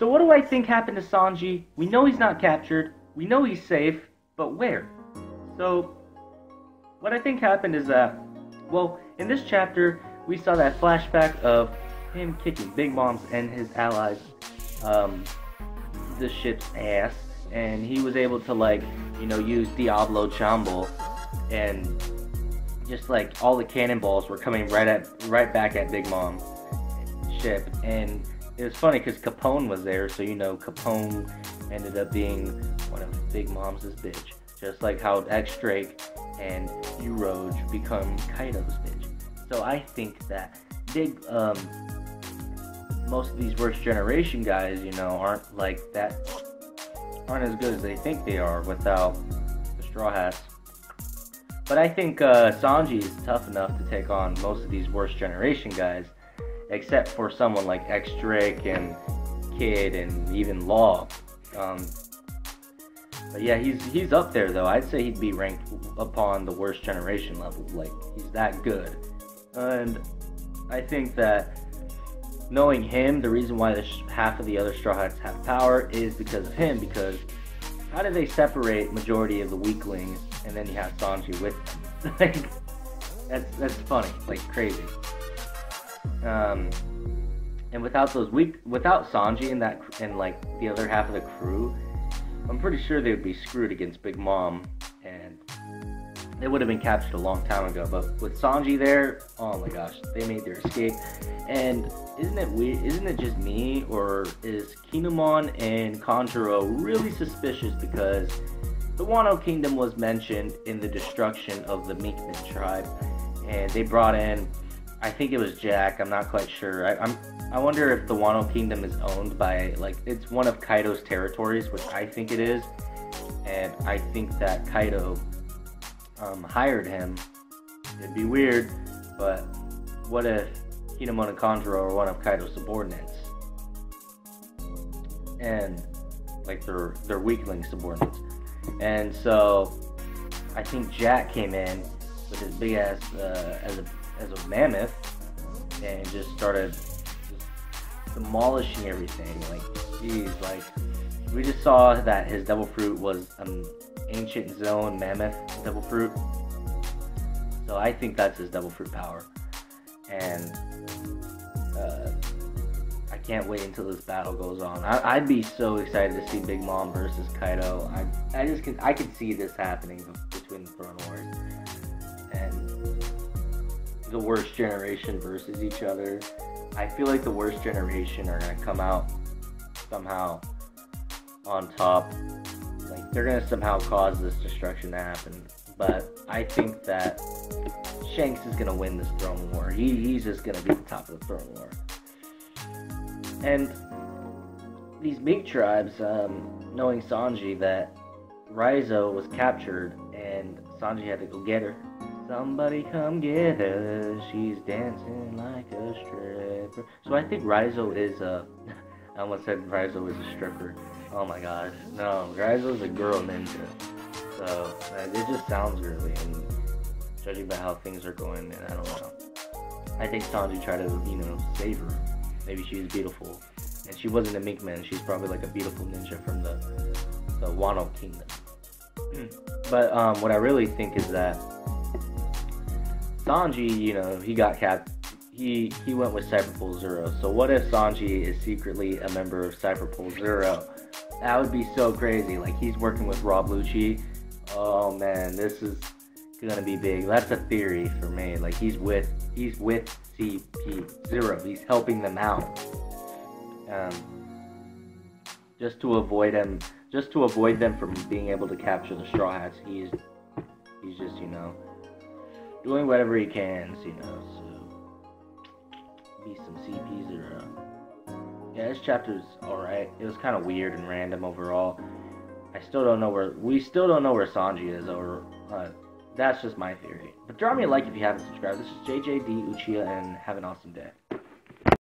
So what do I think happened to Sanji? We know he's not captured. We know he's safe, but where? So what I think happened is that, well, in this chapter, we saw that flashback of him kicking Big Mom's and his allies, the ship's ass, and he was able to, like, you know, use Diablo Chambol, and just like all the cannonballs were coming right back at Big Mom's ship. And it was funny because Capone was there, so you know Capone ended up being one of Big Mom's bitch, just like how X Drake and U-Roge become Kaido's bitch. So I think that most of these Worst Generation guys, you know, aren't as good as they think they are without the Straw Hats. But I think Sanji is tough enough to take on most of these Worst Generation guys, except for someone like X Drake and Kid and even Law. But yeah, he's up there though. I'd say he'd be ranked upon the Worst Generation level. Like, he's that good. And I think that knowing him, the reason why half of the other Straw Hats have power is because of him. Because how do they separate majority of the weaklings and then you have Sanji with them? Like, that's funny, like crazy. And without Sanji and like the other half of the crew, I'm pretty sure they would be screwed against Big Mom, and they would have been captured a long time ago. But with Sanji there, oh my gosh, they made their escape. And isn't it weird? Isn't it just me, or is Kinemon and Kanjuro really suspicious because the Wano Kingdom was mentioned in the destruction of the Meekman tribe, and they brought in, I think it was Jack. I'm not quite sure. I wonder if the Wano Kingdom is owned by, like, it's one of Kaido's territories, which I think it is, and I think that Kaido hired him. It'd be weird, but what if Kinemon and Kanjuro are one of Kaido's subordinates, and like they're weakling subordinates? And so I think Jack came in with his big ass as a mammoth and just started demolishing everything. Like, geez, like, we just saw that his devil fruit was ancient zone mammoth devil fruit. So I think that's his devil fruit power. And I can't wait until this battle goes on. I'd be so excited to see Big Mom versus Kaido. I could see this happening between the Throne Wars and the Worst Generation versus each other. I feel like the Worst Generation are gonna come out somehow on top. Like, they're gonna somehow cause this destruction to happen. But I think that Shanks is gonna win this Throne War. He's just gonna be the top of the Throne War. And these big tribes, knowing Sanji, that Raizo was captured and Sanji had to go get her. Somebody come get her, she's dancing like a stripper. So I think Raizo is I almost said Raizo is a stripper. Oh my gosh, no, Raizo is a girl ninja. So it just sounds girly, and judging by how things are going, and I don't know. I think Sanji tried to, you know, save her. Maybe she was beautiful, and she wasn't a mink man. She's probably like a beautiful ninja from the Wano Kingdom. But what I really think is that Sanji, you know, he got he went with Cyberpole Zero. So what if Sanji is secretly a member of Cyberpole Zero? That would be so crazy. Like, he's working with Rob Lucci. Oh man, this is gonna be big. That's a theory for me. Like, he's with CP0. He's helping them out. Just to avoid them from being able to capture the Straw Hats. He's just, you know, doing whatever he can, you know, so be some CP0. Yeah, this chapter's alright. It was kind of weird and random overall. We still don't know where Sanji is, or that's just my theory. But drop me a like if you haven't subscribed. This is JJD Uchiha, and have an awesome day.